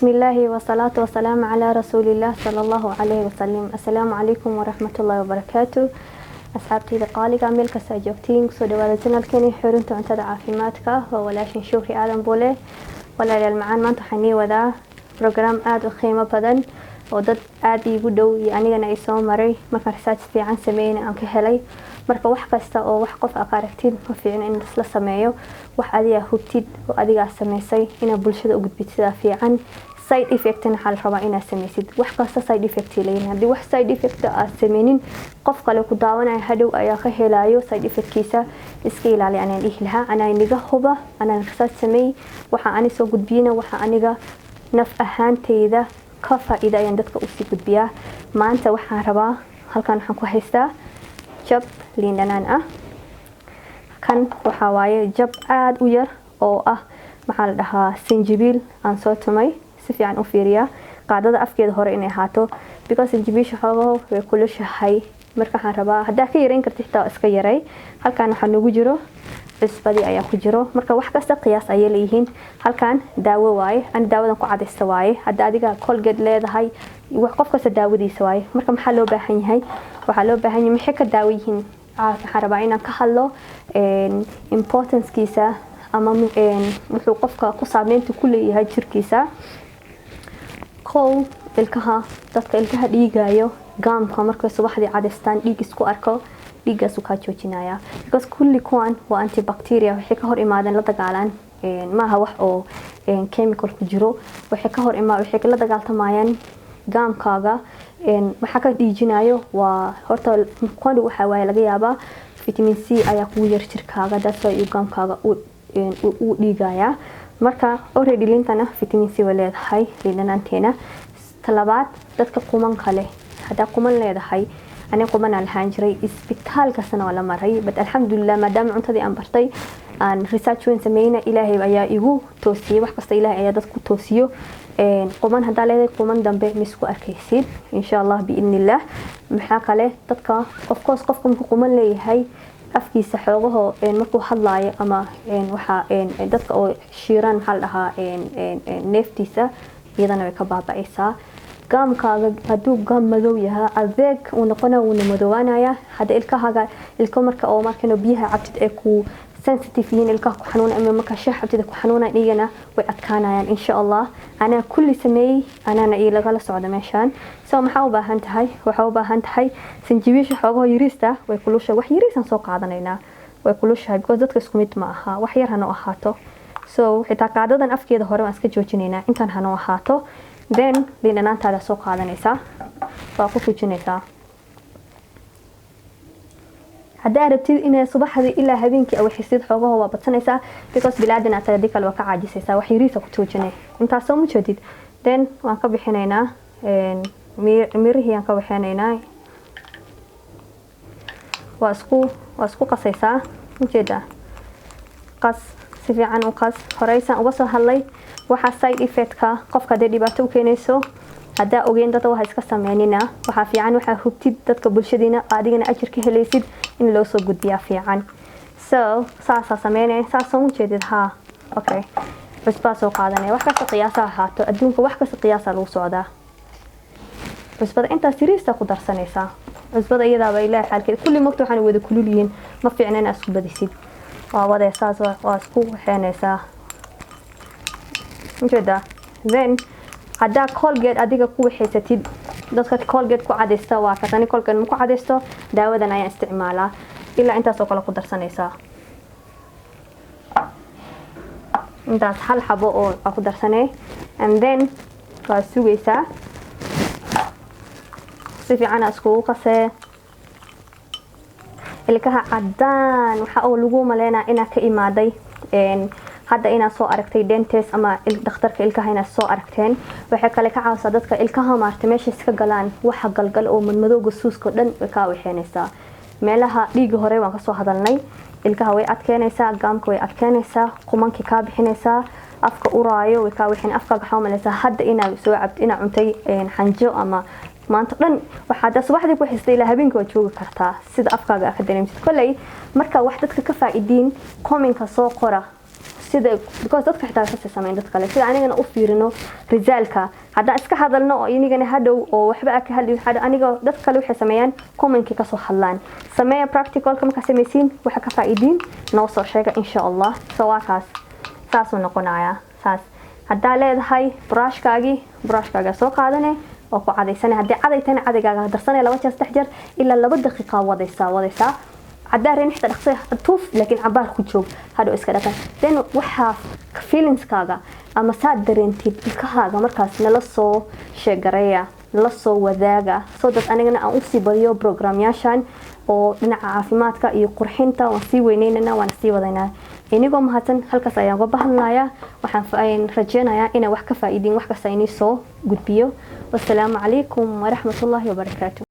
بسم الله والصلاة والسلام على رسول الله صلى الله عليه وسلم. السلام عليكم ورحمة الله وبركاته. أصحابتي قالقة ملك ساجوكتين سود ولدنا الكني حرنت عن تدعى في ماتك وولاشين شوفي آدم بوله ولا للمعان ما تحني وذا برنامج آد وخيمة بدن ودد آد يقولوا يعني أنا إسمه مري ما كرسات في عن سمين أم كهلي marka wax kasta oo wax qof aqaartid ma fiicna in la sameeyo wax adiga hubtid oo adiga sameysay ina bulshada u gudbid sida fiican side effect in hal raba ina sameysid wax kasta side effect leeyahay hadii wax side effect ah sameynin qof kale ku daawanay hadhow ayaa ka helayo side effect kiisa iska ilaali anaan ihlaha ana iniga huba anaan qisas sameey waxa aan soo gudbiyana waxa aniga naf ahaanteyda ka faa'iido ayaan dadka u sii gudbiyaa maanta waxaan rabaa halkan waxaan ku haystaa jab liinanaan ah kan waxa waaye jab aad u yar oo ah maxaa la dhahaa sinjibil aan soo tumay si fiican u fiiriya qaadada afkeeda hore inay haato because sinjibisha xogo way kulushahay marka waxaan rabaa hadaa ka yareyn kartid xitaa iska yaray halkan waxa nagu jiro cusbadi ayaa ku jiro marka wax kasta qiyaas ay leeyihiin halkan daawo waaye aan daawadan ku cadeysta waaye hadaa adiga Colgate leedahay wax qof kasta daawadiisa waaye marka maxaa loo baahan yahay waxa loo baahan yahay maxay ka daawiyiin waxaan rabaa inaan ka hadlo importance kiisa ama wuxuu qofka ku saameynta ku leeyahay jirkiisa kow ilkaha dadka ilkaha dhiigayo gaamka markay subaxdii cadeystaan dhiig isku arko dhiigaas uu ka joojinaya because kulli kuwan waa antibacteria waxay ka hor imaadeen la dagaalan maaha wax oo chemical ku jiro waxay ka hor imaadeen waxay la dagaaltamayaan gaamkaaga waxa ka dhiijinayo waa horta kuwan waxa way laga yaabaa vitamin C ayaa ku yar jirkaaga dadka iyo gaamkaaga uu dhiigaya marka already lintana vitamin C way leedahay liinanaanteena talabaad dadka quman kale hada quman leedahay أنا قمنا الحنجري إسبيتال كسنة ولا مرة بس الحمد لله ما دام عندي أن برتي أن ريسيرش وين سمينا إلهي ويا إيجو توصي واحد قصة إلهي عيادات كتوصيو قمنا هذا لذي قمنا دم مسكو أركيسيد إن شاء الله بإذن الله محاك عليه تذكر قفكم قمنا لي هاي أفكي سحوره مركو حلاي أما وحا تذكر أو شيران حلها نفتيسة يدنا وكبابا إيسا قامكاga haduu qaam madow yahay adeeg uu noqona uu madowaanaya hada ilkahaga ilka marka oo markano biyaha cabtid ee ku sensitive yihiin ilkaha ku xanuun ama marka shaxabtida ku xanuuna dhigana way adkaanayaan insha Allah ana kulli sameey ana ila kala socda meeshan soo maxaa u baahan tahay waxa u baahan tahay sinjibiisha xogo yirista way kulusha wax yirisan soo qaadanayna way kulusha because dadka isku mid ma aha wax yar hano ahaato soo xitaa qaadadan afkeeda hore waan iska joojinayna intaan hano ahaato then liinanaantaada soo qaadanaysa waa ku fujinaysa hadaa rabtid inay subaxdii ilaa habeenkii aw xisid xogaha waa badsanaysa because bilaadina taadi kale waa ka caajisaysa wax yariisa ku toojinay inta soo muujadid then waan ka bixinaynaa mirihii aan ka bixinaynaa waa isku qasaysa mujeeda qas si fiican u qas horeysan uga soo hadlay waxa side effect ka qofka dhibaato u keenayso hada ogeyn dadka waxa iska sameeynina waxa fiican waxa hubtid dadka bulshadina adigana ajir ka helaysid in loo soo gudbiya fiican so saasa sameeynay saasa u jeedid ha okay cusba soo qaadanay wax kasta qiyaasa haato adduunka wax kasta qiyaasa lagu socdaa cusbada inta siriista ku darsanaysa cusbada iyada bay ilaahay xalkeed kulli waqti waxaan wada kululiyin ma fiicna in isku badisid waa wada saas waa isku waxeenaysa جدا then هذا Colgate adiga ku waxaysatid dadka Colgate ku cadeysta waa katani Colgate ma ku cadeysto daawadan ayaan isticmaalaa ilaa intaas oo kala ku darsanaysa intaas hal xabo oo ku darsanay and then waa sugaysa si fiican isku qasay ilkaha cadaan waxa oo lagu maleynaa ina ka imaaday hadda ina soo aragtay dentist ama dhakhtarka ilkaha ina soo aragteen waxa kale ka caawisa dadka ilkaha maartay meesha iska galaan waxa galgal oo madmadowga suuska dhan ka waxeenaysa meelaha dhiig hore waan ka soo hadalnay ilkaha way adkeenaysa gaamka way adkeenaysa qumanki ka bixinaysa afka uraayo way ka wixin afka xawmalaysa hadda ina soo cabd ina cuntay xanjo ama maanta dhan waxa subaxdii ku xistay ilaa habeenkii waa joogi kartaa sida afkaaga ka dareemsid kulay marka wax dadka ka faa'iideen comment-ka soo qora sida because dadka xitaa ka sameeyaan dad kale sida anigana u fiirino result-ka hadda iska hadalno oo inigana hadhow oo waxba ka hadlin aniga dad kale waxay sameeyaan comment-ki ka soo hadlaan sameeya practical-ka marka sameeysiin waxa ka faa'iidin noo soo sheega insha Allah sawaakaas saas noqonaya saas hadda leedahay brushkaaga soo qaadanay oo ku cadaysan hadii cadaytana cadayga darsanay 2 jeer 3 jeer ila 2 daqiiqo wadaysa hadda reen xita dhaqso tuuf laakiin cabaar ku joog hado iska dhaqan then waxa feelingskaaga ama saad dareentid ilkahaaga markaas nala soo sheegareeya la soo wadaaga soo dad anigana aan u sii badiyo programyaashan oo dhinaca caafimaadka iyo qurxinta waan sii weyneynaa waan sii wadaynaa inagoo mahadsan halkaas ayaan uga bahanayaa waxaan rajeynayaa inay wax ka faa'iidin wax kasta inay soo gudbiyo wassalaamu calaykum wa rahmatullahi wa barakaatuh